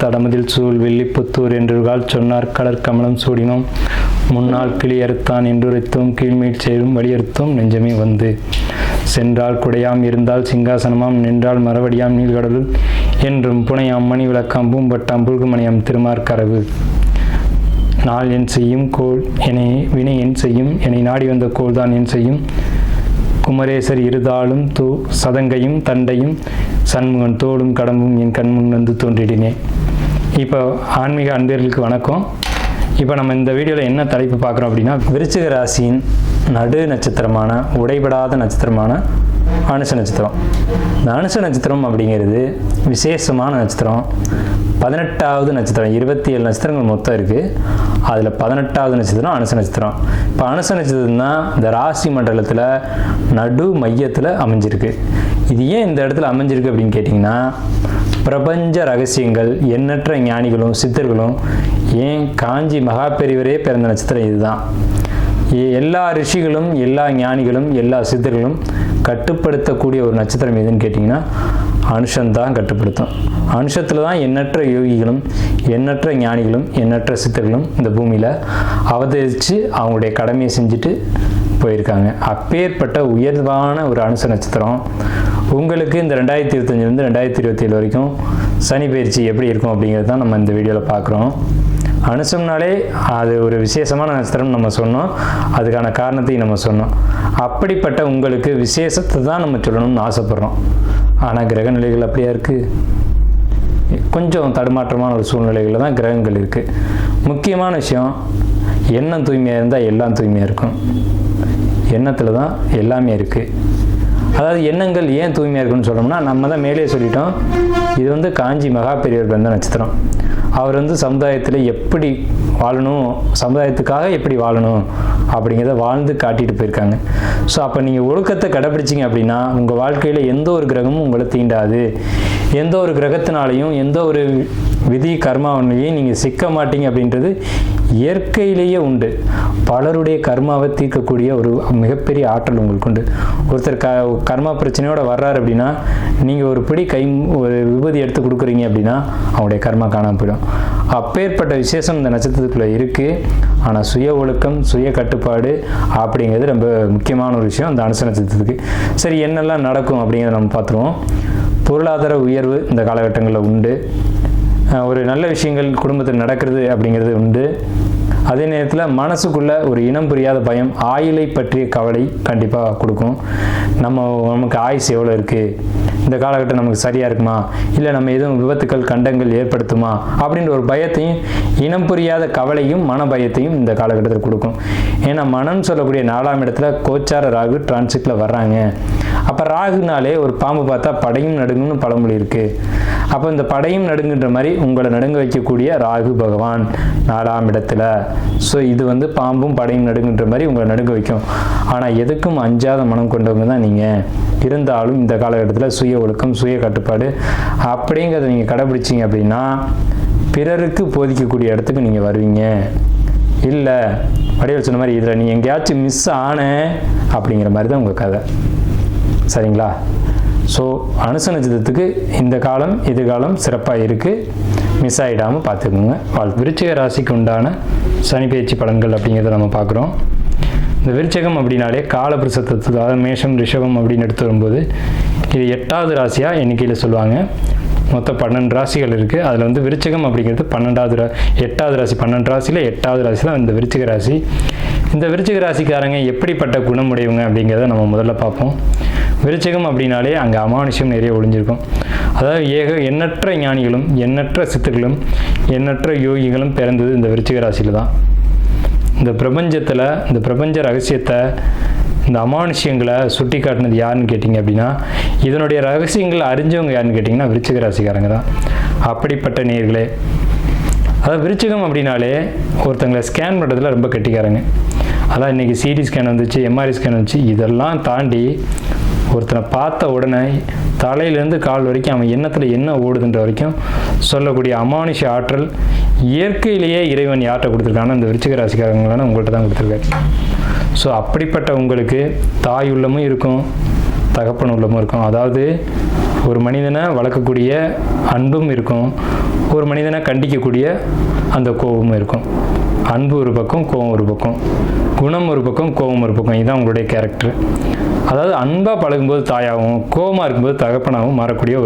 தடமதில் சூழ் வெள்ளிப்புத்தூர் என்றுகால் சொன்னார் கடற் கமலம் சூடினோம் முன்னாள் கிளியறுத்தான் என்றுரைத்தோம் கீழ்மீட் சேரும் வலியுறுத்தோம் நெஞ்சமே வந்து சென்றால் குடையாம் இருந்தால் சிங்காசனமாம் நின்றால் மறுபடியாம் நீள்கடலுள் என்றும் புனையாம் மணி விளக்காம் பூம்பட்டாம் புல்குமணியாம் திருமார்கரவு நாள் என் செய்யும் கோள் என்னை வினை என் செய்யும் என்னை நாடி வந்த கோள்தான் என் செய்யும் குமரேசர் இருதாளும் சதங்கையும் தண்டையும் சண்முகன் தோளும் கடம்பும் என் கண்முன் வந்து தோன்றிடினேன். இப்போ ஆன்மீக அன்பர்களுக்கு வணக்கம். இப்போ நம்ம இந்த வீடியோவில் என்ன தலைப்பு பார்க்குறோம் அப்படின்னா, விருச்சிக ராசியின் நடு நட்சத்திரமான உடைபடாத நட்சத்திரமான அனுச நட்சத்திரம். இந்த அனுச நட்சத்திரம் அப்படிங்கிறது விசேஷமான நட்சத்திரம். 18வது நட்சத்திரம். 27 நட்சத்திரங்கள் மொத்தம் இருக்குது. அதில் 18வது நட்சத்திரம் அனுச நட்சத்திரம். இப்போ அனுச நட்சத்திரம் தான் இந்த ராசி மண்டலத்தில் நடு மையத்தில் அமைஞ்சிருக்கு. இது ஏன் இந்த இடத்துல அமைஞ்சிருக்கு அப்படின்னு கேட்டிங்கன்னா, பிரபஞ்ச ரகசியங்கள் எண்ணற்ற ஞானிகளும் சித்தர்களும் ஏன் காஞ்சி மகாபெரிவரே பிறந்த நட்சத்திரம் இதுதான். எல்லா ரிஷிகளும் எல்லா ஞானிகளும் எல்லா சித்தர்களும் கட்டுப்படுத்தக்கூடிய ஒரு நட்சத்திரம் எதுன்னு கேட்டிங்கன்னா அனுஷந்தான் கட்டுப்படுத்தும். அனுஷத்தில் தான் எண்ணற்ற யோகிகளும் எண்ணற்ற ஞானிகளும் எண்ணற்ற சித்தர்களும் இந்த பூமியில் அவதரித்து அவங்களுடைய கடமையை செஞ்சுட்டு போயிருக்காங்க. அப்பேற்பட்ட உயர்வான ஒரு அனுச நட்சத்திரம் உங்களுக்கு இந்த 2025 2027 வரைக்கும் சனி பயிற்சி எப்படி இருக்கும் அப்படிங்கிறது தான் நம்ம இந்த வீடியோவில் பார்க்குறோம். அனுசம்னாலே அது ஒரு விசேஷமான நட்சத்திரம் நம்ம சொன்னோம், அதுக்கான காரணத்தையும் நம்ம சொன்னோம். அப்படிப்பட்ட உங்களுக்கு விசேஷத்தை தான் நம்ம சொல்லணும்னு ஆசைப்படுறோம். ஆனால் கிரக நிலைகள் அப்படியா இருக்குது, கொஞ்சம் தடுமாற்றமான ஒரு சூழ்நிலைகளில் தான் கிரகங்கள் இருக்குது. முக்கியமான விஷயம், எண்ணம் தூய்மையாக இருந்தால் எல்லாம் தூய்மையாக இருக்கும். எண்ணத்தில் தான் எல்லாமே இருக்குது. அதாவது எண்ணங்கள் ஏன் தூய்மையாக இருக்குன்னு சொல்லணும்னா, நம்ம தான் மேலே சொல்லிட்டோம், இது வந்து காஞ்சி மகாபெரியவர் பிறந்த நட்சத்திரம். அவர் வந்து சமுதாயத்தில் எப்படி வாழணும், சமுதாயத்துக்காக எப்படி வாழணும் அப்படிங்கிறத வாழ்ந்து காட்டிட்டு போயிருக்காங்க. ஸோ அப்போ நீங்கள் ஒழுக்கத்தை கடைப்பிடிச்சிங்க அப்படின்னா உங்கள் வாழ்க்கையில் எந்த ஒரு கிரகமும் உங்களை தீண்டாது. எந்த ஒரு கிரகத்தினாலையும் எந்த ஒரு விதி கர்மாவிலையும் நீங்கள் சிக்க மாட்டீங்க அப்படின்றது இயற்கையிலேயே உண்டு. பலருடைய கர்மாவை தீர்க்கக்கூடிய ஒரு மிகப்பெரிய ஆற்றல் உங்களுக்கு உண்டு. ஒருத்தர் கர்மா பிரச்சனையோடு வர்றாரு அப்படின்னா நீங்கள் ஒரு பிடி ஒரு விபூதி எடுத்து கொடுக்குறீங்க அப்படின்னா அவங்களுடைய கர்மா காணாமல் போயிடும். அப்பேற்பட்ட விசேஷம் இந்த நட்சத்திரத்துக்குள்ளே இருக்குது. ஆனால் சுய ஒழுக்கம் சுய கட்டுப்பாடு அப்படிங்கிறது ரொம்ப முக்கியமான ஒரு விஷயம் இந்த அனுச நட்சத்திரத்துக்கு. சரி, என்னெல்லாம் நடக்கும் அப்படிங்கிறத நம்ம பார்த்துருவோம். பொருளாதார உயர்வு இந்த காலகட்டங்களில் உண்டு. ஒரு நல்ல விஷயங்கள் குடும்பத்தில் நடக்கிறது அப்படிங்கிறது உண்டு. அதே நேரத்தில் மனசுக்குள்ளே ஒரு இனம் புரியாத பயம், ஆயுளை பற்றிய கவலை கண்டிப்பாக கொடுக்கும். நமக்கு ஆயுசு எவ்வளோ இருக்குது, இந்த காலகட்டம் நமக்கு சரியாக இருக்குமா, இல்லை நம்ம எதுவும் விபத்துக்கள் கண்டங்கள் ஏற்படுத்துமா அப்படின்ற ஒரு பயத்தையும் இனம் புரியாத கவலையும் மன பயத்தையும் இந்த காலகட்டத்தில் கொடுக்கும். ஏன்னா மனம் சொல்லக்கூடிய 4ஆம் இடத்துல கோச்சார ராகு டிரான்சிட்டில் வர்றாங்க. அப்போ ராகுனாலே ஒரு பாம்பு பார்த்தா படையும் நடுங்குன்னு பழமொழி இருக்குது. அப்போ இந்த படையும் நடுங்குன்ற மாதிரி உங்களை நடுங்க வைக்கக்கூடிய ராகு பகவான் 4ஆம் இடத்துல. ஸோ இது வந்து பாம்பும் படையும் நடுங்குன்ற மாதிரி உங்களை நடுங்க வைக்கும். ஆனால் எதுக்கும் அஞ்சாத மனம் கொண்டவங்க தான் நீங்கள். இருந்தாலும் இந்த காலகட்டத்தில் சுய ஒழுக்கம் சுய கட்டுப்பாடு அப்படிங்கிறத நீங்கள் கடைபிடிச்சிங்க அப்படின்னா பிறருக்கு போதிக்கக்கூடிய இடத்துக்கு நீங்கள் வருவீங்க. இல்லை வடிவேல் சொன்ன மாதிரி இதில் நீ எங்கேயாச்சும் மிஸ் ஆன அப்படிங்கிற மாதிரி தான் உங்கள் கதை. சரிங்களா? ஸோ அனுச நட்சத்திரத்துக்கு இந்த காலம் எதிர்காலம் சிறப்பாக இருக்குது. மிஸ் ஆகிடாமல் பார்த்துக்கோங்க. விருச்சிக ராசிக்கு உண்டான சனி பயிற்சி பலன்கள் அப்படிங்கிறத நம்ம பார்க்குறோம். இந்த விருச்சகம் அப்படின்னாலே காலபிரசத்துக்கு, அதாவது மேஷம் ரிஷபம் அப்படின்னு எடுத்து வரும்போது இது 8வது ராசியாக எண்ணிக்கையில் சொல்லுவாங்க. மொத்தம் 12 ராசிகள் இருக்குது. அதில் வந்து விருச்சகம் அப்படிங்கிறது 8வது ராசி. 12 ராசியில் 8வது ராசி தான் இந்த விருச்சிக ராசி. இந்த விருச்சிக ராசிக்காரங்க எப்படிப்பட்ட குணமுடையவங்க அப்படிங்கிறத நம்ம முதல்ல பார்ப்போம். விருச்சகம் அப்படின்னாலே அங்கே அமானுஷ்யம் நிறைய ஒளிஞ்சிருக்கும். அதாவது எண்ணற்ற ஞானிகளும் எண்ணற்ற சித்தர்களும் எண்ணற்ற யோகிகளும் பிறந்தது இந்த விருச்சிக ராசியில் தான். இந்த பிரபஞ்சத்தில் இந்த பிரபஞ்ச ரகசியத்தை இந்த அமானுஷ்யங்களை சுட்டி காட்டினது யாருன்னு கேட்டிங்க அப்படின்னா, இதனுடைய ரகசியங்களை அறிஞ்சவங்க யாருன்னு கேட்டிங்கன்னா விருச்சிக ராசிக்காரங்க தான். அப்படிப்பட்ட நேயர்களே, அதாவது விருச்சிகம் அப்படின்னாலே ஒருத்தங்களை ஸ்கேன் பண்ணுறதுல ரொம்ப கெட்டிக்காரங்க. அதான் இன்றைக்கி சிடி ஸ்கேன் வந்துச்சு, எம்ஆர்ஐ ஸ்கேன் வந்துச்சு. இதெல்லாம் தாண்டி ஒருத்தனை பார்த்த உடனே தலையிலேருந்து கால் வரைக்கும் அவன் எண்ணத்தில் என்ன ஓடுதுன்ற வரைக்கும் சொல்லக்கூடிய அமானுஷ ஆற்றல் இயற்கையிலேயே இறைவன் யார்கிட்ட கொடுத்துருக்காங்கன்னா இந்த விருச்சிக ராசிக்காரங்களான உங்கள்கிட்ட தான் கொடுத்துருக்காரு. ஸோ அப்படிப்பட்ட உங்களுக்கு தாய் உள்ளமும் இருக்கும், தகப்பன் உள்ளமும் இருக்கும். அதாவது ஒரு மனிதனை வளர்க்கக்கூடிய அன்பும் இருக்கும், ஒரு மனிதனை கண்டிக்கக்கூடிய அந்த கோபமும் இருக்கும். அன்பு ஒரு பக்கம், கோபம் ஒரு பக்கம், குணம் ஒரு பக்கம், கோபம் ஒரு பக்கம். இதுதான் உங்களுடைய கேரக்டர். அதாவது அன்பாக பழகும்போது தாயாகவும், கோபமாக இருக்கும்போது தகப்பனாகவும் மாறக்கூடிய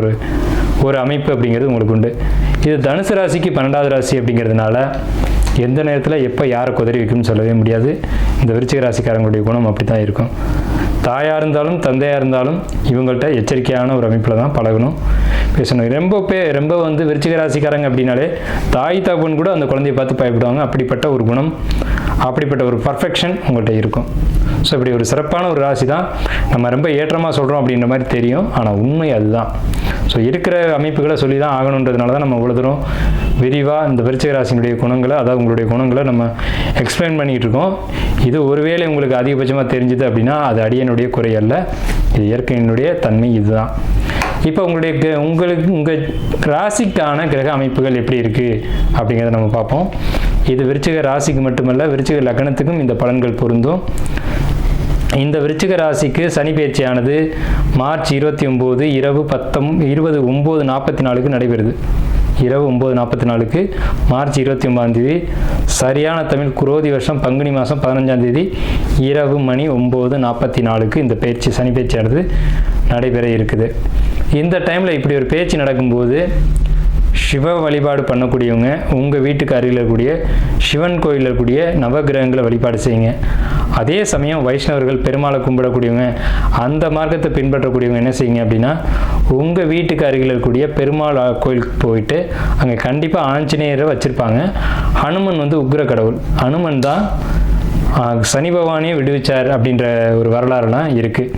ஒரு அமைப்பு அப்படிங்கிறது உங்களுக்கு உண்டு. இது தனுசு ராசிக்கு 12வது ராசி அப்படிங்கிறதுனால எந்த நேரத்தில் எப்போ யாரை குதறி வைக்கும்னு சொல்லவே முடியாது. இந்த விருச்சிக ராசிக்காரங்களுடைய குணம் அப்படி தான் இருக்கும். தாயாக இருந்தாலும் தந்தையாக இருந்தாலும் இவங்கள்ட்ட எச்சரிக்கையான ஒரு அமைப்பில் தான் பழகணும், பேசணும். ரொம்ப வந்து விருச்சிக ராசிக்காரங்க அப்படின்னாலே தாய் தகப்பன் கூட அந்த குழந்தையை பார்த்து பயப்படுவாங்க. அப்படிப்பட்ட ஒரு குணம், அப்படிப்பட்ட ஒரு பர்ஃபெக்ஷன் உங்கள்கிட்ட இருக்கும். ஸோ இப்படி ஒரு சிறப்பான ஒரு ராசி தான். நம்ம ரொம்ப ஏற்றமாக சொல்கிறோம் அப்படின்ற மாதிரி தெரியும், ஆனால் உண்மை அதுதான். ஸோ இருக்கிற அமைப்புகளை சொல்லி தான் ஆகணுன்றதுனால தான் நம்ம இவ்வளோ தூரம் விரிவாக இந்த விருச்சிக ராசியினுடைய குணங்களை, அதாவது உங்களுடைய குணங்களை நம்ம எக்ஸ்பிளைன் பண்ணிகிட்டு இருக்கோம். இது ஒருவேளை உங்களுக்கு அதிகபட்சமாக தெரிஞ்சுது அப்படின்னா அது அடியனுடைய குறை அல்ல, இது இயற்கையினுடைய தன்மை. இதுதான். இப்போ உங்கள் ராசிக்கான கிரக அமைப்புகள் எப்படி இருக்குது அப்படிங்கிறத நம்ம பார்ப்போம். இது விருச்சிக ராசிக்கு மட்டுமல்ல, விருச்சிக லக்னத்துக்கும் இந்த பலன்கள் பொருந்தும். இந்த விருச்சிக ராசிக்கு சனி பயிற்சியானது மார்ச் 29 இரவு 9:44 நடைபெறுது. இரவு 9:44 மார்ச் 29 சரியான தமிழ் குரோதி வருஷம் பங்குனி மாதம் 15 இரவு மணி 9:44 இந்த பயிற்சி, சனி பயிற்சியானது நடைபெற இருக்குது. இந்த டைமில் இப்படி ஒரு பேச்சு நடக்கும்போது சிவ வழிபாடு பண்ணக்கூடியவங்க உங்கள் வீட்டுக்கு அருகில் இருக்கக்கூடிய சிவன் கோயிலில் இருக்கக்கூடிய நவகிரகங்களை வழிபாடு செய்யுங்க. அதே சமயம் வைஷ்ணவர்கள் பெருமாளை கும்பிடக்கூடியவங்க, அந்த மார்க்கத்தை பின்பற்றக்கூடியவங்க என்ன செய்யுங்க அப்படின்னா, உங்கள் வீட்டுக்கு அருகில் இருக்கக்கூடிய பெருமாள் கோயிலுக்கு போயிட்டு அங்கே கண்டிப்பாக ஆஞ்சநேயரை வச்சுருப்பாங்க. ஹனுமன் வந்து உக்ர கடவுள். ஹனுமன் தான் சனி பகவானையே விடுவிச்சார் அப்படின்ற ஒரு வரலாறுலாம் இருக்குது.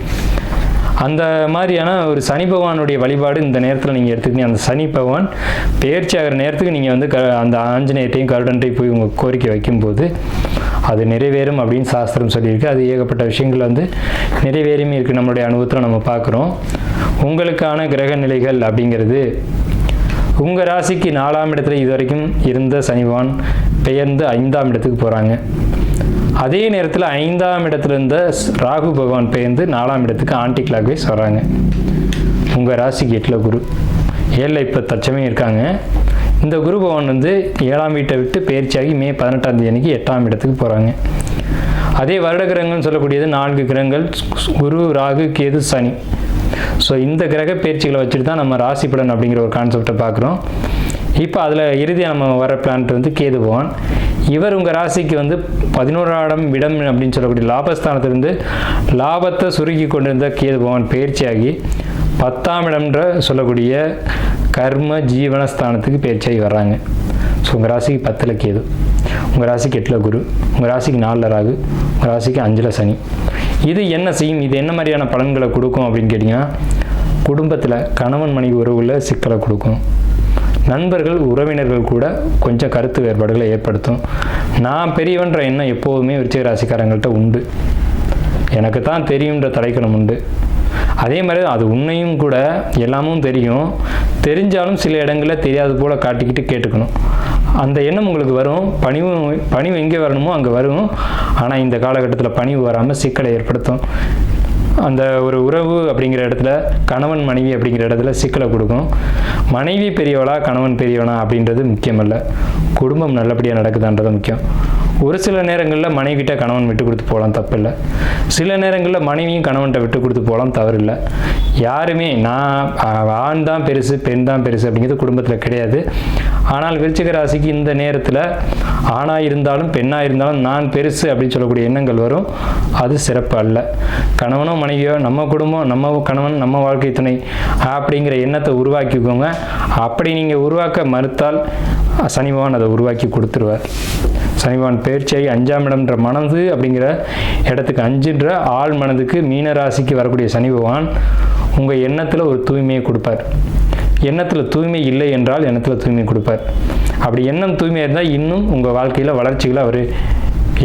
அந்த மாதிரியான ஒரு சனி பகவானுடைய வழிபாடு இந்த நேரத்தில் நீங்கள் எடுத்துக்கிட்டீங்க. அந்த சனி பகவான் பெயர்ச்சி ஆகிற நேரத்துக்கு நீங்கள் வந்து அந்த ஆஞ்சநேயத்தையும் கருடன்ட்டையும் போய் உங்கள் கோரிக்கை வைக்கும்போது அது நிறைவேறும் அப்படின்னு சாஸ்திரம் சொல்லியிருக்கு. அது ஏகப்பட்ட விஷயங்கள் வந்து நிறைவேறியுமே இருக்குது, நம்மளுடைய அனுபவத்தில் நம்ம பார்க்குறோம். உங்களுக்கான கிரக நிலைகள் அப்படிங்கிறது, உங்கள் ராசிக்கு 4ஆம் இடத்துல இது வரைக்கும் இருந்த சனி பகவான் பெயர்ந்து 5ஆம் இடத்துக்கு போகிறாங்க. அதே நேரத்தில் 5ஆம் இடத்துல இருந்த ராகு பகவான் பெயர்ந்து 4ஆம் இடத்துக்கு ஆன்டி கிளாக் வைஸ் வராங்க. உங்கள் ராசிக்கு 8ல் குரு, 7ல் இப்போ தச்சமே இருக்காங்க. இந்த குரு பகவான் வந்து 7ஆம் வீட்டை விட்டு பயிற்சியாகி மே 18ஆம் தேதி அன்னைக்கு 8ஆம் இடத்துக்கு போகிறாங்க. அதே வருட கிரகங்கள்னு சொல்லக்கூடியது 4 கிரகங்கள், குரு, ராகு, கேது, சனி. ஸோ இந்த கிரக பயிற்சிகளை வச்சுட்டு தான் நம்ம ராசி பலன் அப்படிங்கிற ஒரு கான்செப்டை பார்க்குறோம். இப்போ அதில் இறுதியாக நம்ம வர பிளான்ட் வந்து கேது பகவான். இவர் உங்கள் ராசிக்கு வந்து 11ஆம் இடம் அப்படின்னு சொல்லக்கூடிய லாபஸ்தானத்திலிருந்து லாபத்தை சுருக்கி கொண்டிருந்த கேது பகவான் பயிற்சியாகி 10ஆம் இடம்ன்ற சொல்லக்கூடிய கர்ம ஜீவனஸ்தானத்துக்கு பயிற்சியாகி வர்றாங்க. ஸோ உங்கள் ராசிக்கு 10ல் கேது, உங்கள் ராசிக்கு 8ல் குரு, உங்கள் ராசிக்கு 4ல் ராகு, உங்கள் ராசிக்கு 5ல் சனி. இது என்ன செய்யும், இது என்ன மாதிரியான பலன்களை கொடுக்கும் அப்படின்னு கேட்டிங்கன்னா, குடும்பத்தில் கணவன் மனைவி உறவுல சிக்கலை கொடுக்கும். நண்பர்கள் உறவினர்கள் கூட கொஞ்சம் கருத்து வேறுபாடுகளை ஏற்படுத்தும். நான் பெரியவன்ற எண்ணம் எப்போதுமே விருச்சிக ராசிக்காரங்கள்ட்ட உண்டு. எனக்கு தான் தெரியுன்ற தலைக்கணம் உண்டு. அதே மாதிரி அது உண்மையும் கூட, எல்லாமும் தெரியும், தெரிஞ்சாலும் சில இடங்களில் தெரியாது போல் காட்டிக்கிட்டு கேட்டுக்கணும். அந்த எண்ணம் உங்களுக்கு வரும். பணிவு எங்கே வரணுமோ அங்கே வரும். ஆனால் இந்த காலகட்டத்தில் பணிவு வராமல் சிக்கலை ஏற்படுத்தும். அந்த ஒரு உறவு அப்படிங்கிற இடத்துல, கணவன் மனைவி அப்படிங்கிற இடத்துல சிக்கலை கொடுக்கும். மனைவி பெரியவளா கணவன் பெரியவனா அப்படின்றது முக்கியமல்ல, குடும்பம் நல்லபடியாக நடக்குதான்றது முக்கியம். ஒரு சில நேரங்களில் மனைவிட்ட கணவன் விட்டு கொடுத்து போகலாம், தப்பு இல்லை. சில நேரங்களில் மனைவியும் கணவன்கிட்ட விட்டு கொடுத்து போகலாம், தவறு இல்லை. யாருமே நான் ஆண் தான் பெருசு பெண் தான் பெருசு அப்படிங்கிறது குடும்பத்தில் கிடையாது. ஆனால் விருச்சிக ராசிக்கு இந்த நேரத்தில் ஆணாக இருந்தாலும் பெண்ணாக இருந்தாலும் நான் பெருசு அப்படின்னு சொல்லக்கூடிய எண்ணங்கள் வரும். அது சிறப்பு அல்ல. கணவனோ மனைவியோ, நம்ம குடும்பம், நம்ம கணவன், நம்ம வாழ்க்கை துணை அப்படிங்கிற எண்ணத்தை உருவாக்கிக்கோங்க. அப்படி நீங்கள் உருவாக்க மறுத்தால் சனி பகவான் அதை உருவாக்கி கொடுத்துருவார். சனி பகவான் பயிற்சியாகி 5ஆம் இடம்ன்ற மனது அப்படிங்கிற இடத்துக்கு 5ன்ற ஆள் மனதுக்கு மீன ராசிக்கு வரக்கூடிய சனி பகவான் உங்கள் எண்ணத்தில் ஒரு தூய்மையை கொடுப்பார். எண்ணத்தில் தூய்மை இல்லை என்றால் எண்ணத்தில் தூய்மை கொடுப்பார். அப்படி எண்ணம் தூய்மையாக இருந்தால் இன்னும் உங்கள் வாழ்க்கையில் வளர்ச்சிகளை அவர்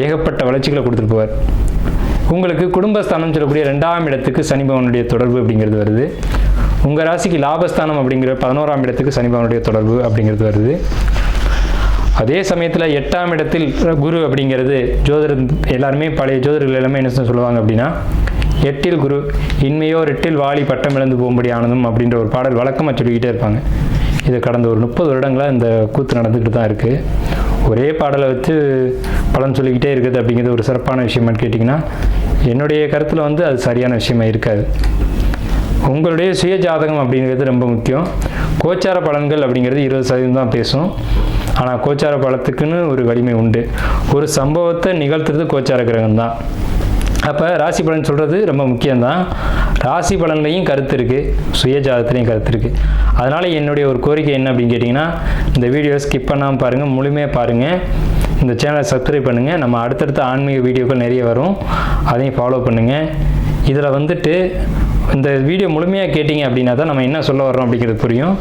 ஏகப்பட்ட வளர்ச்சிகளை கொடுத்துட்டு போவார். உங்களுக்கு குடும்பஸ்தானம் சொல்லக்கூடிய 2ஆம் இடத்துக்கு சனி பகவானுடைய தொடர்பு அப்படிங்கிறது வருது. உங்கள் ராசிக்கு லாபஸ்தானம் அப்படிங்கிற 11ஆம் இடத்துக்கு சனி பகவானுடைய தொடர்பு அப்படிங்கிறது வருது. அதே சமயத்தில் 8ஆம் இடத்தில் குரு அப்படிங்கிறது, ஜோதிடர் எல்லாருமே, பழைய ஜோதிடர்கள் எல்லாமே என்ன சொல்லுவாங்க அப்படின்னா, 8ல் குரு இன்மையோர் 8ல் வாலி பட்டம் இழந்து போகும்படி ஆனதும் அப்படின்ற ஒரு பாடல் வழக்கமாக சொல்லிக்கிட்டே இருப்பாங்க. இது கடந்த ஒரு 30 வருடங்களாக இந்த கூத்து நடந்துக்கிட்டு தான் இருக்குது. ஒரே பாடலை வச்சு பலன் சொல்லிக்கிட்டே இருக்குது அப்படிங்கிறது ஒரு சிறப்பான விஷயமானு கேட்டிங்கன்னா என்னுடைய கருத்தில் அது சரியான விஷயமா இருக்காது. உங்களுடைய சுய ஜாதகம் அப்படிங்கிறது ரொம்ப முக்கியம். கோச்சார பலன்கள் அப்படிங்கிறது 20% தான் பேசும். ஆனால் கோச்சார பலத்துக்குன்னு ஒரு வலிமை உண்டு. ஒரு சம்பவத்தை நிகழ்த்துறது கோச்சார கிரகம் தான். அப்போ ராசி பலன் சொல்கிறது ரொம்ப முக்கியம்தான். ராசி பலன்லையும் கருத்து இருக்குது, சுய ஜாதகத்துலேயும் கருத்து இருக்குது. அதனால் என்னுடைய ஒரு கோரிக்கை என்ன அப்படின்னு கேட்டிங்கன்னா, இந்த வீடியோ ஸ்கிப் பண்ணாமல் பாருங்கள், முழுமையாக பாருங்கள். இந்த சேனலை சப்ஸ்கிரைப் பண்ணுங்கள். நம்ம அடுத்தடுத்த ஆன்மீக வீடியோக்கள் நிறைய வரும், அதையும் ஃபாலோ பண்ணுங்கள். இதில் இந்த வீடியோ முழுமையாக கேட்டிங்க அப்படின்னா தான் நம்ம என்ன சொல்ல வர்றோம் அப்படிங்கிறது புரியும்.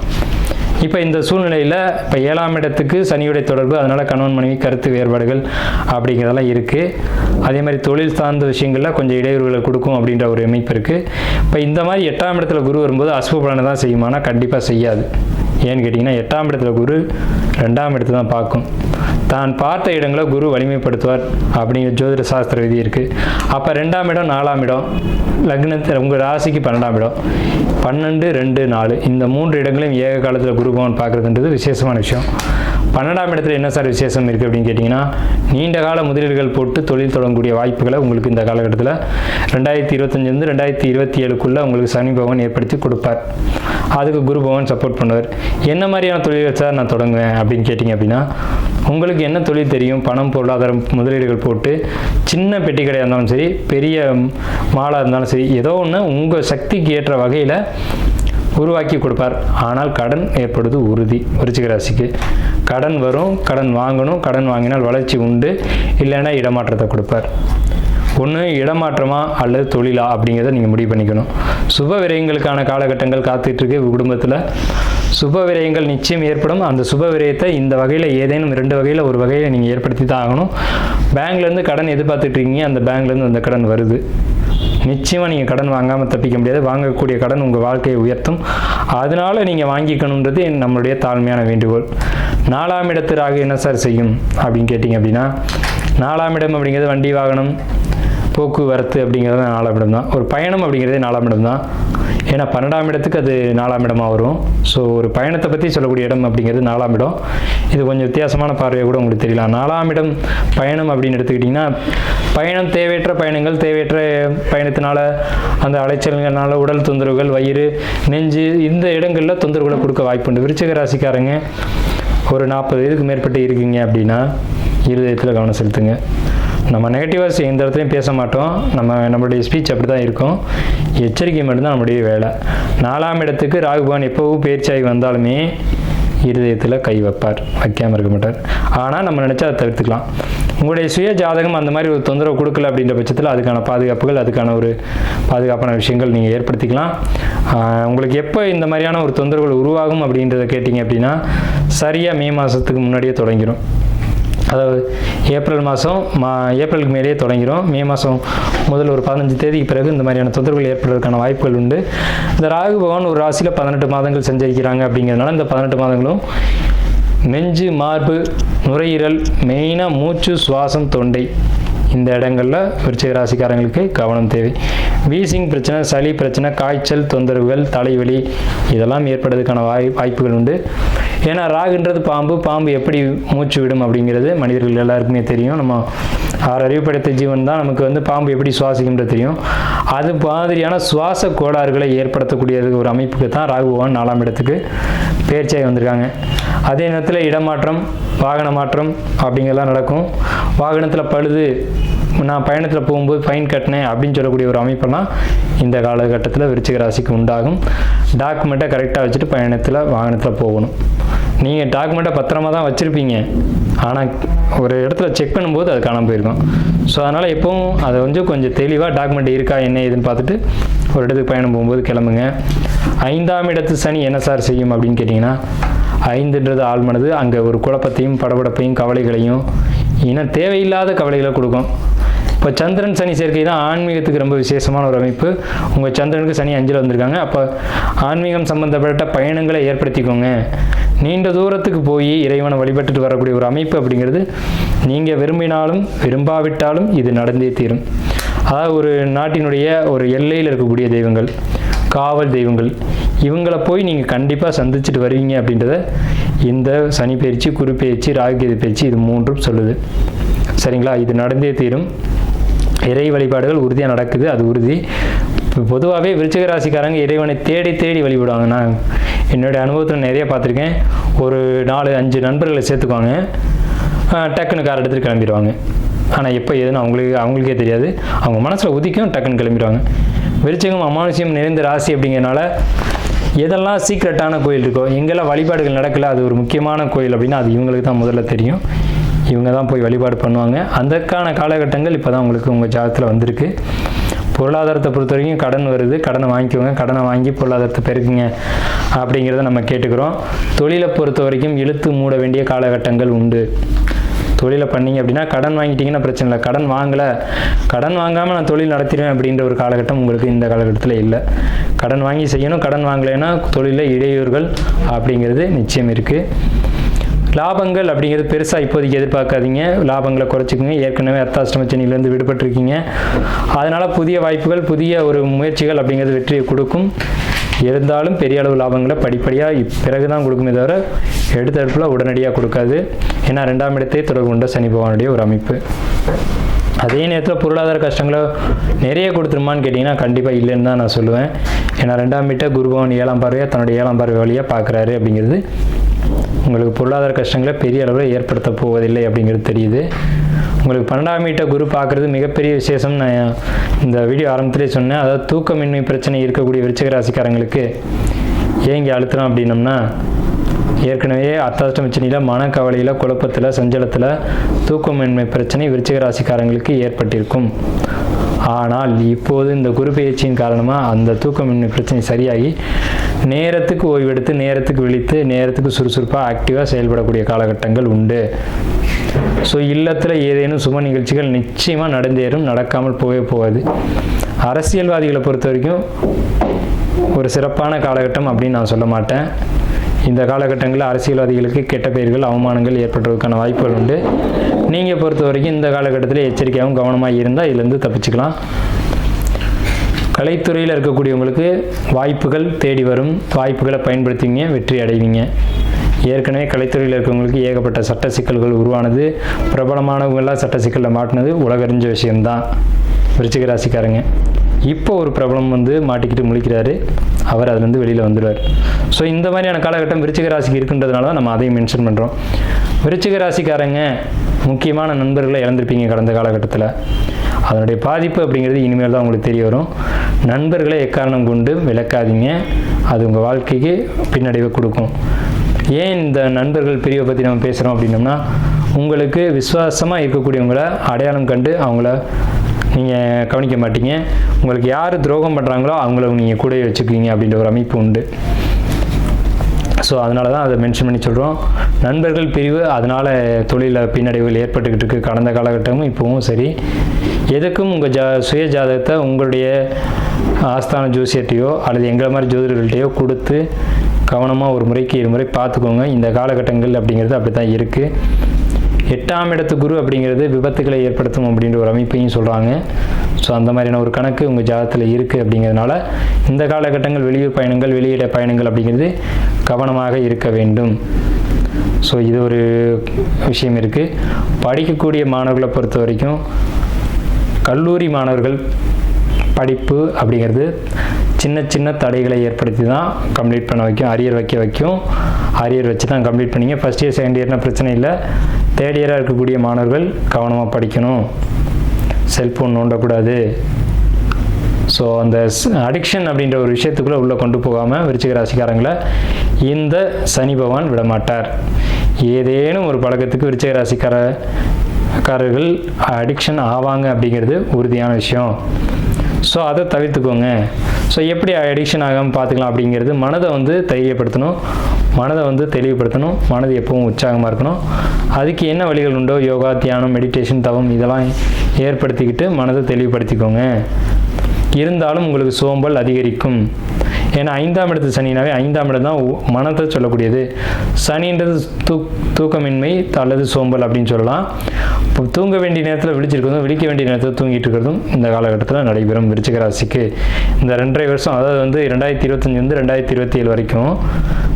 இப்போ இந்த சூழ்நிலையில் இப்போ 7ஆம் இடத்துக்கு சனியுடைய தொடர்பு, அதனால் கணவன் மனைவி கருத்து வேறுபாடுகள் அப்படிங்கிறதெல்லாம் இருக்குது. அதே மாதிரி தொழில் சார்ந்த விஷயங்களில் கொஞ்சம் இடையூறுகளை கொடுக்கும் அப்படின்ற ஒரு அமைப்பு இருக்குது. இப்போ இந்த மாதிரி 8ஆம் இடத்துல குரு வரும்போது அசுப பலனை தான் செய்யுமானா கண்டிப்பாக செய்யாது. ஏன்னு கேட்டிங்கன்னா 8ஆம் இடத்துல குரு 2ஆம் இடத்தை தான் பார்க்கும். தான் பார்த்த இடங்களை குரு வலிமைப்படுத்துவார் அப்படிங்கிற ஜோதிட சாஸ்திர விதி இருக்குது. அப்போ 2ஆம் இடம் 4ஆம் இடம் லக்னத்தில் உங்கள் ராசிக்கு 12ஆம் இடம் 12, 2, 4 இந்த 3 இடங்களையும் ஏக காலத்தில் குரு பகவான் பார்க்குறதுன்றது விசேஷமான விஷயம். 12ஆம் இடத்துல என்ன சார் விசேஷம் இருக்குது அப்படின்னு கேட்டிங்கன்னா, நீண்ட கால முதலீடுகள் போட்டு தொழில் தொடங்கக்கூடிய வாய்ப்புகளை உங்களுக்கு இந்த காலகட்டத்தில் 2025 2027க்குள்ளே உங்களுக்கு சனி பகவான் ஏற்படுத்தி கொடுப்பார். அதுக்கு குரு பகவான் சப்போர்ட் பண்ணுவார். என்ன மாதிரியான தொழில் சார் நான் தொடங்குவேன் அப்படின்னு கேட்டிங்க அப்படின்னா, உங்களுக்கு என்ன தொழில் தெரியும், பணம் பொருளாதாரம் முதலீடுகள் போட்டு சின்ன பெட்டி கடையாக இருந்தாலும் சரி, பெரிய மாலாக இருந்தாலும் சரி, ஏதோ ஒன்று உங்கள் சக்திக்கு ஏற்ற வகையில் உருவாக்கி கொடுப்பார். ஆனால் கடன் ஏற்படுவது உறுதி. விருச்சிக ராசிக்கு கடன் வரும், கடன் வாங்கணும், கடன் வாங்கினால் வளர்ச்சி உண்டு, இல்லைன்னா இடமாற்றத்தை கொடுப்பார். ஒன்று இடமாற்றமா அல்லது தொழிலா அப்படிங்கிறத நீங்கள் முடிவு பண்ணிக்கணும். சுப விரயங்களுக்கான காலகட்டங்கள் காத்துட்ருக்கு. குடும்பத்தில் சுப விரயங்கள் நிச்சயம் ஏற்படும். அந்த சுப விரயத்தை இந்த வகையில் ஏதேனும் 2 வகையில் ஒரு வகையில் நீங்கள் ஏற்படுத்தி தான் ஆகணும். பேங்க்லேருந்து கடன் எதிர்பார்த்துட்ருக்கீங்க, அந்த பேங்க்லேருந்து அந்த கடன் வருது. நிச்சயமாக நீங்கள் கடன் வாங்காமல் தப்பிக்க முடியாது. வாங்கக்கூடிய கடன் உங்கள் வாழ்க்கையை உயர்த்தும். அதனால் நீங்கள் வாங்கிக்கணுன்றது நம்மளுடைய தாழ்மையான வேண்டுகோள். 4ஆம் இடத்து ராகு என்ன சார் செய்யும் அப்படின்னு கேட்டிங்க அப்படின்னா, 4ஆம் இடம் அப்படிங்கிறது வண்டி வாகனம் போக்குவரத்து அப்படிங்கிறது 4ஆம் இடம் தான். ஒரு பயணம் அப்படிங்கிறதே 4ஆம் இடம் தான். ஏன்னா 12ஆம் இடத்துக்கு அது 4ஆம் இடமாக வரும். ஸோ ஒரு பயணத்தை பற்றி சொல்லக்கூடிய இடம் அப்படிங்கிறது 4ஆம் இடம். இது கொஞ்சம் வித்தியாசமான பார்வையை கூட உங்களுக்கு தெரியலாம். 4ஆம் இடம் பயணம் அப்படின்னு எடுத்துக்கிட்டிங்கன்னா, பயணம் தேவையற்ற பயணங்கள், தேவையற்ற பயணத்தினால அந்த அலைச்சல்கள்னால உடல் தொந்தரவுகள், வயிறு, நெஞ்சு இந்த இடங்களில் தொந்தரவுகளை கொடுக்க வாய்ப்புண்டு. விருச்சிக ராசிக்காரங்க ஒரு 40 வயதுக்கு மேற்பட்டு இருக்கீங்க அப்படின்னா இருதயத்தில் கவனம் செலுத்துங்க. நம்ம நெகட்டிவாக எந்த இடத்துலையும் பேச மாட்டோம். நம்மளுடைய ஸ்பீச் அப்படி தான் இருக்கும். எச்சரிக்கை மட்டும்தான் நம்முடைய வேலை. 4ஆம் இடத்துக்கு ராகு பகவான் எப்போவும் பயிற்சியாகி வந்தாலுமே இருதயத்தில் கை வைக்காமல் இருக்க மாட்டார். ஆனால் நம்ம நினச்சா அதை தவிர்த்துக்கலாம். உங்களுடைய சுய ஜாதகம் அந்த மாதிரி ஒரு தொந்தரவு கொடுக்கல அப்படின்ற பட்சத்தில் அதுக்கான பாதுகாப்புகள், அதுக்கான ஒரு பாதுகாப்பான விஷயங்கள் நீங்கள் ஏற்படுத்திக்கலாம். உங்களுக்கு எப்போ இந்த மாதிரியான ஒரு தொந்தரவுகள் உருவாகும் அப்படின்றத கேட்டிங்க அப்படின்னா, சரியாக மே மாதத்துக்கு முன்னாடியே தொடங்கிடும். அதாவது ஏப்ரலுக்கு மேலேயே தொடங்கிடும். மே மாதம் முதல் ஒரு 15 தேதிக்கு பிறகு இந்த மாதிரியான தொந்தரவுகள் ஏற்படுவதற்கான வாய்ப்புகள் உண்டு. இந்த ராகு பகவான் ஒரு ராசியில் 18 மாதங்கள் சஞ்சரிக்கிறாங்க. அப்படிங்கிறதுனால இந்த 18 மாதங்களும் நெஞ்சு, மார்பு, நுரையீரல், மெயினாக மூச்சு, சுவாசம், தொண்டை இந்த இடங்களில் விருச்சிக ராசிக்காரங்களுக்கு கவனம் தேவை. வீசிங் பிரச்சனை, சளி பிரச்சனை, காய்ச்சல் தொந்தரவுகள், தலைவலி இதெல்லாம் ஏற்படுறதுக்கான வாய்ப்புகள் உண்டு. ஏன்னா ராகுன்றது பாம்பு எப்படி மூச்சு விடும் அப்படிங்கிறது மனிதர்கள் எல்லாருக்குமே தெரியும். நம்ம 6 அறிவு படைத்த ஜீவன் தான். நமக்கு பாம்பு எப்படி சுவாசிக்கின்றது தெரியும். அது மாதிரியான சுவாச கோளாறுகளை ஏற்படுத்தக்கூடிய ஒரு அமைப்புக்கு தான் ராகு பகவான் 4ஆம் இடத்துக்கு பயிற்சியாகி வந்திருக்காங்க. அதே நேரத்தில் இடமாற்றம், வாகன மாற்றம் அப்படிங்கிறதெல்லாம் நடக்கும். வாகனத்தில் பழுது, நான் பயணத்தில் போகும்போது ஃபைன் கட்டினேன் அப்படின்னு சொல்லக்கூடிய ஒரு அமைப்பெல்லாம் இந்த காலகட்டத்தில் விருச்சிக ராசிக்கு உண்டாகும். டாக்குமெண்ட்டை கரெக்டாக வச்சுட்டு வாகனத்தில் போகணும். நீங்கள் டாக்குமெண்ட்டை பத்திரமா தான் வச்சுருப்பீங்க, ஆனால் ஒரு இடத்துல செக் பண்ணும்போது அது காணாமல் போயிருக்கும். ஸோ அதனால் எப்போவும் அதை கொஞ்சம் தெளிவாக டாக்குமெண்ட் இருக்கா என்ன ஏதுன்னு பார்த்துட்டு ஒரு இடத்துக்கு பயணம் போகும்போது கிளம்புங்க. 5ஆம் இடத்து சனி என்ன சார் செய்யும் அப்படின்னு கேட்டிங்கன்னா, 5ன்றது ஆழ்மனது. அங்கே ஒரு குழப்பத்தையும் படபடப்பையும் கவலைகளையும் இன்னும் தேவையில்லாத கவலைகளை கொடுக்கும். இப்போ சந்திரன் சனி சேர்க்கை தான் ஆன்மீகத்துக்கு ரொம்ப விசேஷமான ஒரு அமைப்பு. உங்கள் சந்திரனுக்கு சனி 5ல் வந்திருக்காங்க. அப்போ ஆன்மீகம் சம்பந்தப்பட்ட பயணங்களை ஏற்படுத்திக்கோங்க. நீண்ட தூரத்துக்கு போய் இறைவனை வழிபட்டுட்டு வரக்கூடிய ஒரு அமைப்பு அப்படிங்கிறது நீங்கள் விரும்பினாலும் விரும்பாவிட்டாலும் இது நடந்தே தீரும். அதாவது ஒரு நாட்டினுடைய ஒரு எல்லையில் இருக்கக்கூடிய தெய்வங்கள், காவல் தெய்வங்கள், இவங்களை போய் நீங்கள் கண்டிப்பாக சந்திச்சுட்டு வருவீங்க அப்படின்றத இந்த சனி பயிற்சி, குரு பயிற்சி, ராகுகேது பயிற்சி இது மூன்றும் சொல்லுது. சரிங்களா? இது நடந்தே தீரும். இறை வழிபாடுகள் உறுதியாக நடக்குது, அது உறுதி. இப்போ பொதுவாகவே விருச்சிக ராசிக்காரங்க இறைவனை தேடி தேடி வழிபடுவாங்க. நான் என்னுடைய அனுபவத்தில் நிறைய பார்த்துருக்கேன். ஒரு 4-5 நண்பர்களை சேர்த்துக்குவாங்க, டக்குன்னு கார் எடுத்துகிட்டு கிளம்பிடுவாங்க. ஆனால் எப்போ எதுன்னு அவங்களுக்கே தெரியாது. அவங்க மனசில் உதிக்கும், டக்குன்னு கிளம்பிடுவாங்க. விருச்சிகம் அமானுஷ்யம் நிறைந்த ராசி அப்படிங்கிறனால எதெல்லாம் சீக்ரெட்டான கோயில் இருக்கோ, எங்கெல்லாம் வழிபாடுகள் நடக்கல, அது ஒரு முக்கியமான கோயில் அப்படின்னா அது இவங்களுக்கு தான் முதல்ல தெரியும். இவங்க தான் போய் வழிபாடு பண்ணுவாங்க. அதற்கான காலகட்டங்கள் இப்போ தான் உங்களுக்கு உங்கள் ஜாதகத்தில் வந்திருக்கு. பொருளாதாரத்தை பொறுத்த வரைக்கும் கடன் வருது, கடனை வாங்கிக்கோங்க, கடனை வாங்கி பொருளாதாரத்தை பெருக்குங்க அப்படிங்கிறத நம்ம கேட்டுக்கிறோம். தொழிலை பொறுத்த வரைக்கும் இழுத்து மூட வேண்டிய காலகட்டங்கள் உண்டு. தொழிலை பண்ணிங்க அப்படின்னா கடன் வாங்கிட்டீங்கன்னா பிரச்சனை இல்லை. கடன் வாங்காமல் நான் தொழில் நடத்திடுவேன் அப்படின்ற ஒரு காலகட்டம் உங்களுக்கு இந்த காலகட்டத்தில் இல்லை. கடன் வாங்கி செய்யணும். கடன் வாங்கலைன்னா தொழிலில் இடையூறுகள் அப்படிங்கிறது நிச்சயம் இருக்குது. லாபங்கள் அப்படிங்கிறது பெருசாக இப்போதைக்கு எதிர்பார்க்காதீங்க. லாபங்களை குறைச்சிக்கோங்க. ஏற்கனவே அர்த்தாஷ்டம சனியிலேருந்து விடுபட்டிருக்கீங்க. அதனால் புதிய வாய்ப்புகள், புதிய ஒரு முயற்சிகள் அப்படிங்கிறது வெற்றியை கொடுக்கும். இருந்தாலும் பெரிய அளவு லாபங்களை படிப்படியாக பிறகு தான் கொடுக்குமே தவிர எடுத்தடுப்பில் உடனடியாக கொடுக்காது. ஏன்னா 2ஆம் இடத்தை தொடர்பு கொண்ட சனி பகவானுடைய ஒரு அமைப்பு. அதே நேரத்தில் பொருளாதார கஷ்டங்களை நிறைய கொடுத்துருமான்னு கேட்டிங்கன்னா கண்டிப்பாக இல்லைன்னு தான் நான் சொல்லுவேன். ஏன்னா 2ஆம் வீட்டை குரு பகவான் 7ஆம் பார்வையாக தன்னுடைய 7ஆம் பார்வை வழியாக பார்க்குறாரு அப்படிங்கிறது உங்களுக்கு பொருளாதார கஷ்டங்களை பெரிய அளவில் ஏற்படுத்த போவதில்லை அப்படிங்கிறது தெரியுது. உங்களுக்கு 12ஆம் வீட்டை குரு பார்க்குறது மிகப்பெரிய விசேஷம். நான் இந்த வீடியோ ஆரம்பத்திலே சொன்னேன். அதாவது தூக்கமின்மை பிரச்சனை இருக்கக்கூடிய விருச்சிக ராசிக்காரங்களுக்கு ஏங்கி அழுத்துறோம் அப்படின்னம்னா, ஏற்கனவே அர்த்தாஷ்டம சனியில் மனக்கவலையில், குழப்பத்தில், சஞ்சலத்தில் தூக்கமின்மை பிரச்சனை விருச்சிக ராசிக்காரங்களுக்கு ஏற்பட்டிருக்கும். ஆனால் இப்போது இந்த குரு பயிற்சியின் காரணமாக அந்த தூக்கமின்மை பிரச்சனை சரியாகி நேரத்துக்கு ஓய்வெடுத்து, நேரத்துக்கு விழித்து, நேரத்துக்கு சுறுசுறுப்பாக ஆக்டிவாக செயல்படக்கூடிய காலகட்டங்கள் உண்டு. ஸோ இல்லத்தில் ஏதேனும் சுப நிகழ்ச்சிகள் நிச்சயமாக நடந்தேறும், நடக்காமல் போகவே போகாது. அரசியல்வாதிகளை பொறுத்த வரைக்கும் ஒரு சிறப்பான காலகட்டம் அப்படின்னு நான் சொல்ல மாட்டேன். இந்த காலகட்டங்களில் அரசியல்வாதிகளுக்கு கெட்ட பெயர்கள், அவமானங்கள் ஏற்படுறதுக்கான வாய்ப்புகள் உண்டு. நீங்கள் பொறுத்த வரைக்கும் இந்த காலகட்டத்தில் எச்சரிக்கையாகவும் கவனமாக இருந்தால் இதிலேருந்து தப்பிச்சுக்கலாம். கலைத்துறையில் இருக்கக்கூடியவங்களுக்கு வாய்ப்புகள் தேடி வரும். வாய்ப்புகளை பயன்படுத்திங்க, வெற்றி அடைவீங்க. ஏற்கனவே கலைத்துறையில் இருக்கவங்களுக்கு ஏகப்பட்ட சட்ட சிக்கல்கள் உருவானது. பிரபலமானவங்களாம் சட்ட சிக்கலில் மாட்டினது உலகறிஞ்ச விஷயம்தான். விருச்சிக ராசிக்காரங்க இப்போ ஒரு பிரபலம் மாட்டிக்கிட்டு முழிக்கிறாரு, அவர் அதுலேருந்து வெளியில் வந்துடுவார். ஸோ இந்த மாதிரியான காலகட்டம் விருச்சிக ராசிக்கு இருக்குன்றதுனால தான் நம்ம அதையும் மென்ஷன் பண்ணுறோம். விருச்சிக ராசிக்காரங்க முக்கியமான நண்பர்களை இழந்திருப்பீங்க கடந்த காலகட்டத்தில். அதனுடைய பாதிப்பு அப்படிங்கிறது இனிமேல் தான் உங்களுக்கு தெரிய வரும். நண்பர்களை எக்காரணம் கொண்டு விளக்காதீங்க, அது உங்கள் வாழ்க்கைக்கு பின்னடைவை கொடுக்கும். ஏன் இந்த நண்பர்கள் பிரிவை பற்றி நம்ம பேசுகிறோம் அப்படின்னோம்னா, உங்களுக்கு விசுவாசமாக இருக்கக்கூடியவங்களை அடையாளம் கண்டு அவங்கள நீங்கள் கவனிக்க மாட்டீங்க. உங்களுக்கு யார் துரோகம் பண்ணுறாங்களோ அவங்கள நீங்கள் கூட வச்சுக்குவீங்க அப்படின்ற ஒரு அமைப்பு உண்டு. ஸோ அதனால தான் அதை மென்ஷன் பண்ணி சொல்கிறோம். நண்பர்கள் பிரிவு, அதனால் தொழிலில் பின்னடைவுகள் ஏற்பட்டுக்கிட்டு இருக்குது கடந்த காலகட்டமும் இப்போவும் சரி. எதுக்கும் உங்கள் சுய ஜாதகத்தை உங்களுடைய ஆஸ்தான ஜோசியர்கிட்டையோ அல்லது எங்களை மாதிரி ஜோதிடர்கள்ட்டையோ கொடுத்து கவனமாக ஒரு முறைக்கு 2 முறை பார்த்துக்கோங்க. இந்த காலகட்டங்கள் அப்படிங்கிறது அப்படி தான் இருக்குது. 8ஆம் இடத்து குரு அப்படிங்கிறது விபத்துக்களை ஏற்படுத்தும் அப்படின்ற ஒரு அமைப்பையும் சொல்கிறாங்க. ஸோ அந்த மாதிரியான ஒரு கணக்கு உங்கள் ஜாதகத்தில் இருக்குது. அப்படிங்கிறதுனால இந்த காலகட்டங்கள் வெளியூர் பயணங்கள், வெளியிட பயணங்கள் அப்படிங்கிறது கவனமாக இருக்க வேண்டும். ஸோ இது ஒரு விஷயம் இருக்குது. படிக்கக்கூடிய மாணவர்களை பொறுத்த வரைக்கும் கல்லூரி மாணவர்கள் படிப்பு அப்படிங்கிறது சின்ன சின்ன தடைகளை ஏற்படுத்தி தான் கம்ப்ளீட் பண்ண வைக்கும், அரியர் வைக்கும். அரியர் வச்சு தான் கம்ப்ளீட் பண்ணிங்க. ஃபஸ்ட் இயர் செகண்ட் இயர்னால் பிரச்சனை இல்லை. தேர்ட் இயராக இருக்கக்கூடிய மாணவர்கள் கவனமாக படிக்கணும், செல்ஃபோன் நோண்டக்கூடாது. ஸோ அந்த அடிக்ஷன் அப்படின்ற ஒரு விஷயத்துக்குள்ளே உள்ளே கொண்டு போகாமல் விருச்சிக ராசிக்காரங்களை இந்த சனி பகவான் விடமாட்டார். ஏதேனும் ஒரு பழக்கத்துக்கு விருச்சிக ராசிக்காரர்கள் அடிக்ஷன் ஆவாங்க அப்படிங்கிறது உறுதியான விஷயம். ஸோ அதை தவிர்த்துக்கோங்க. ஸோ எப்படி அடிக்ஷன் ஆகாமல் பார்த்துக்கலாம் அப்படிங்கிறது, மனதை தைரியப்படுத்தணும், மனதை தெளிவுபடுத்தணும், மனது எப்பவும் உற்சாகமாக இருக்கணும். அதுக்கு என்ன வழிகள் உண்டோ, யோகா, தியானம், மெடிடேஷன், தவம் இதெல்லாம் ஏற்படுத்திக்கிட்டு மனதை தெளிவுபடுத்திக்கோங்க. இருந்தாலும் உங்களுக்கு சோம்பல் அதிகரிக்கும். ஏன்னா 5ஆம் இடத்து சனினாவே 5ஆம் இடம் தான் மனத்தை சொல்லக்கூடியது. சனின்றது தூக்கமின்மை அல்லது சோம்பல் அப்படின்னு சொல்லலாம். தூங்க வேண்டிய நேரத்தில் விழிச்சிருக்கிறதும் விழிக்க வேண்டிய நேரத்தில் தூங்கிட்டு இருக்கிறதும் இந்த காலகட்டத்தில் நடைபெறும் விருச்சிக ராசிக்கு. இந்த 2.5 வருஷம், அதாவது வந்து 2025 2027 வரைக்கும்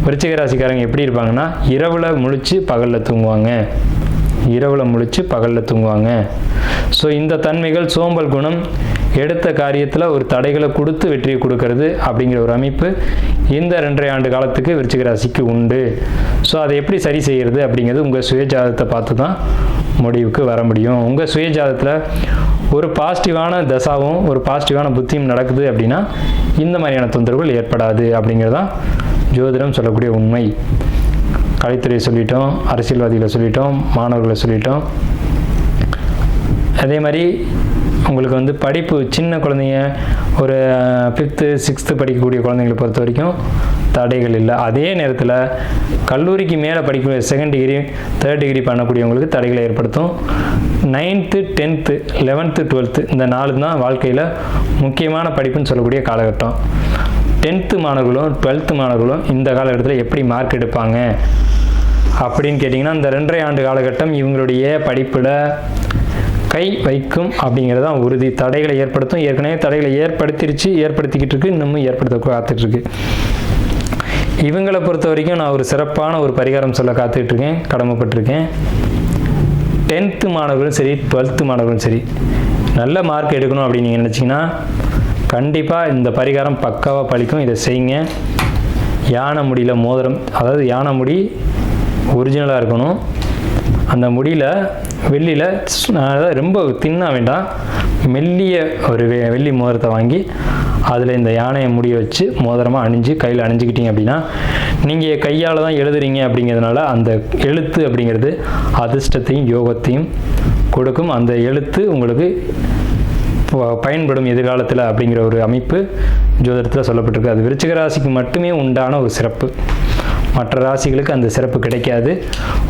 விருச்சிக ராசிக்காரங்க எப்படி இருப்பாங்கன்னா, இரவில் முழிச்சு பகலில் தூங்குவாங்க. ஸோ இந்த தன்மைகள், சோம்பல் குணம், எடுத்த காரியத்தில் ஒரு தடைகளை கொடுத்து வெற்றியை கொடுக்கறது அப்படிங்கிற ஒரு அமைப்பு இந்த 2.5 ஆண்டு காலத்துக்கு விருச்சிக ராசிக்கு உண்டு. ஸோ அதை எப்படி சரி செய்கிறது அப்படிங்கிறது உங்கள் சுயஜாதகத்தை பார்த்து தான் முடிவுக்கு வர முடியும். உங்கள் சுயஜாதகத்தில் ஒரு பாசிட்டிவான தசாவும் ஒரு பாசிட்டிவான புத்தியும் நடக்குது அப்படின்னா இந்த மாதிரியான தொந்தரவுகள் ஏற்படாது அப்படிங்கிறது தான் ஜோதிடம் சொல்லக்கூடிய உண்மை. கலைத்துறையை சொல்லிட்டோம், அரசியல்வாதிகளை சொல்லிட்டோம், மாணவர்களை சொல்லிட்டோம். அதே மாதிரி உங்களுக்கு வந்து படிப்பு, சின்ன குழந்தைங்க ஒரு 5th 6th படிக்கக்கூடிய குழந்தைங்களை பொறுத்த வரைக்கும் தடைகள் இல்லை. அதே நேரத்தில் கல்லூரிக்கு மேலே படிக்கக்கூடிய 2nd டிகிரி 3rd டிகிரி பண்ணக்கூடியவங்களுக்கு தடைகளை ஏற்படுத்தும். 9th 10th 11th 12th இந்த 4 தான் வாழ்க்கையில் முக்கியமான படிப்புன்னு சொல்லக்கூடிய காலகட்டம். 10th மாணவர்களும் 12th மாணவர்களும் இந்த காலகட்டத்தில் எப்படி மார்க் எடுப்பாங்க அப்படின்னு கேட்டிங்கன்னா, இந்த 2.5 ஆண்டு காலகட்டம் இவங்களுடைய படிப்பில் கை வைக்கும் அப்படிங்கிறது தான் உறுதி. தடைகளை ஏற்படுத்தும். ஏற்கனவே தடைகளை ஏற்படுத்திக்கிட்டு இருக்கு, இன்னமும் ஏற்படுத்த காத்துட்ருக்கு. இவங்களை பொறுத்த வரைக்கும் நான் ஒரு சிறப்பான ஒரு பரிகாரம் சொல்ல காத்துட்ருக்கேன், கடமைப்பட்டிருக்கேன். 10th மாணவர்களும் சரி 12th மாணவர்களும் சரி நல்ல மார்க் எடுக்கணும் அப்படின்னு நீங்கள் நினச்சிங்கன்னா கண்டிப்பாக இந்த பரிகாரம் பக்காவாக பழிக்கும். இதை செய்யுங்க. யானை முடியில் மோதிரம், அதாவது யானை முடி ஒரிஜினலாக இருக்கணும். அந்த முடியில் வெள்ளியில் ரொம்ப தின்னா வேண்டாம், மெல்லிய ஒரு வெள்ளி மோதிரத்தை வாங்கி அதில் இந்த யானையை முடிய வச்சு மோதிரமாக அணிஞ்சு கையில் அணிஞ்சிக்கிட்டீங்க அப்படின்னா, நீங்கள் கையால் தான் எழுதுறீங்க அப்படிங்கிறதுனால அந்த எழுத்து அப்படிங்கிறது அதிர்ஷ்டத்தையும் யோகத்தையும் கொடுக்கும். அந்த எழுத்து உங்களுக்கு பயன்படும் எதிர்காலத்தில் அப்படிங்கிற ஒரு அமைப்பு ஜோதிடத்தில் சொல்லப்பட்டிருக்கு. அது விருச்சிக ராசிக்கு மட்டுமே உண்டான ஒரு சிறப்பு. மற்ற ராசிகளுக்கு அந்த சிறப்பு கிடைக்காது.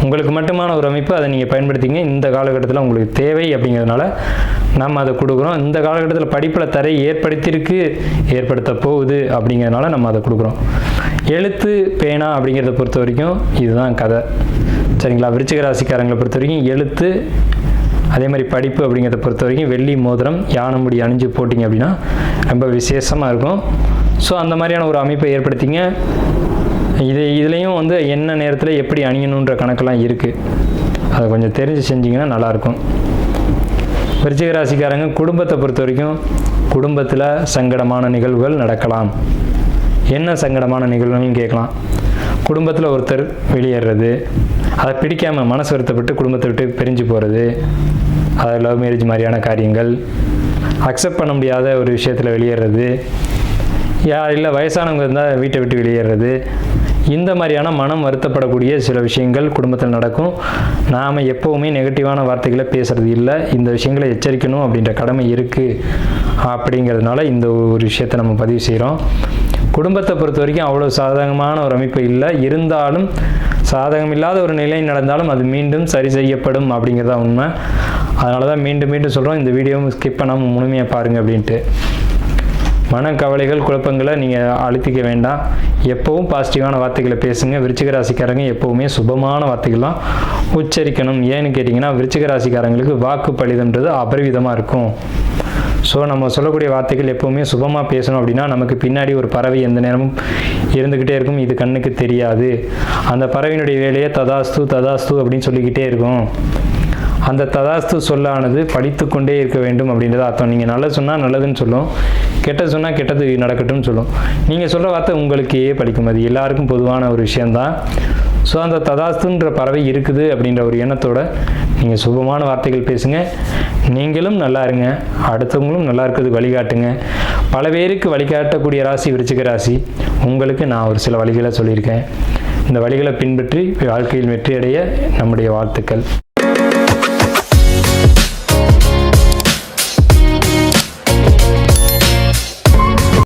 உங்களுக்கு மட்டுமான ஒரு அமைப்பு. அதை நீங்கள் பயன்படுத்திங்க. இந்த காலகட்டத்தில் உங்களுக்கு தேவை அப்படிங்கிறதுனால நம்ம அதை கொடுக்குறோம். இந்த காலகட்டத்தில் படிப்பில் தடை ஏற்படுத்த போகுது அப்படிங்கிறதுனால நம்ம அதை கொடுக்குறோம். எழுத்து பேனா அப்படிங்கிறத பொறுத்த வரைக்கும் இதுதான் கதை, சரிங்களா? விருச்சிக ராசிக்காரங்களை பொறுத்த வரைக்கும் எழுத்து, அதே மாதிரி படிப்பு அப்படிங்கிறத பொறுத்த வரைக்கும் வெள்ளி மோதிரம், யானை முடி அணிஞ்சு போட்டிங்க அப்படின்னா ரொம்ப விசேஷமாக இருக்கும். ஸோ அந்த மாதிரியான ஒரு அமைப்பை ஏற்படுத்திங்க. இதுலேயும் வந்து என்ன நேரத்தில் எப்படி அணியணுன்ற கணக்கெல்லாம் இருக்குது. அதை கொஞ்சம் தெரிஞ்சு செஞ்சிங்கன்னா நல்லாயிருக்கும். விருச்சிக ராசிக்காரங்க குடும்பத்தை பொறுத்த வரைக்கும் குடும்பத்தில் சங்கடமான நிகழ்வுகள் நடக்கலாம். என்ன சங்கடமான நிகழ்வுகள்னு கேட்கலாம். குடும்பத்தில் ஒருத்தர் வெளியேறது, அதை பிடிக்காமல் மனசு வருத்தப்பட்டு குடும்பத்தை விட்டு பிரிஞ்சு போகிறது, அது லவ் மேரேஜ் மாதிரியான காரியங்கள், அக்செப்ட் பண்ண முடியாத ஒரு விஷயத்தில் வெளியேறது, இல்லை வயசானவங்க இருந்தால் வீட்டை விட்டு வெளியேறது, இந்த மாதிரியான மனம் வருத்தப்படக்கூடிய சில விஷயங்கள் குடும்பத்தில் நடக்கும். நாம் எப்போவுமே நெகட்டிவான வார்த்தைகளை பேசுகிறது இல்லை. இந்த விஷயங்களை எச்சரிக்கணும் அப்படின்ற கடமை இருக்குது. அப்படிங்கிறதுனால இந்த ஒரு விஷயத்தை நம்ம பதிவு செய்கிறோம். குடும்பத்தை பொறுத்த வரைக்கும் அவ்வளோ சாதகமான ஒரு அமைப்பு இல்லை. இருந்தாலும் சாதகம் இல்லாத ஒரு நிலை நடந்தாலும் அது மீண்டும் சரி செய்யப்படும் அப்படிங்கிறதா உண்மை. அதனால தான் மீண்டும் சொல்கிறோம், இந்த வீடியோவும் ஸ்கிப் பண்ணாமல் முழுமையாக பாருங்கள் அப்படின்ட்டு. மனக்கவலைகள், குழப்பங்களை நீங்கள் அழுத்திக்க வேண்டாம். எப்போவும் பாசிட்டிவான வார்த்தைகளை பேசுங்க. விருச்சிக ராசிக்காரங்க எப்போவுமே சுபமான வார்த்தைகள் தான் உச்சரிக்கணும். ஏன்னு கேட்டிங்கன்னா, விருச்சிக ராசிக்காரங்களுக்கு வாக்கு பலிதம்ன்றது அபரிவிதமாக இருக்கும். ஸோ நம்ம சொல்லக்கூடிய வார்த்தைகள் எப்போவுமே சுபமாக பேசணும். அப்படின்னா நமக்கு பின்னாடி ஒரு பறவை எந்த நேரமும் இருந்துக்கிட்டே இருக்கும். இது கண்ணுக்கு தெரியாது. அந்த பறவையினுடைய வேலையை ததாஸ்து அப்படின்னு சொல்லிக்கிட்டே இருக்கும். அந்த ததாஸ்து சொல்லானது படித்து கொண்டே இருக்க வேண்டும் அப்படின்றத அர்த்தம். நீங்கள் நல்லது சொன்னால் நல்லதுன்னு சொல்லும், கெட்டது சொன்னால் கெட்டது நடக்கட்டும்னு சொல்லும். நீங்கள் சொல்கிற வார்த்தை உங்களுக்கே படிக்கும். அது எல்லாருக்கும் பொதுவான ஒரு விஷயந்தான். ஸோ அந்த ததாஸ்துன்ற பறவை இருக்குது அப்படின்ற ஒரு எண்ணத்தோட நீங்கள் சுபமான வார்த்தைகள் பேசுங்க. நீங்களும் நல்லா இருங்க, அடுத்தவங்களும் நல்லா இருக்கிறதுக்கு வழிகாட்டுங்க. பல பேருக்கு வழிகாட்டக்கூடிய ராசி விருச்சிக ராசி. உங்களுக்கு நான் ஒரு சில வழிகளை சொல்லியிருக்கேன். இந்த வழிகளை பின்பற்றி வாழ்க்கையில் வெற்றியடைய நம்முடைய வாழ்த்துக்கள்.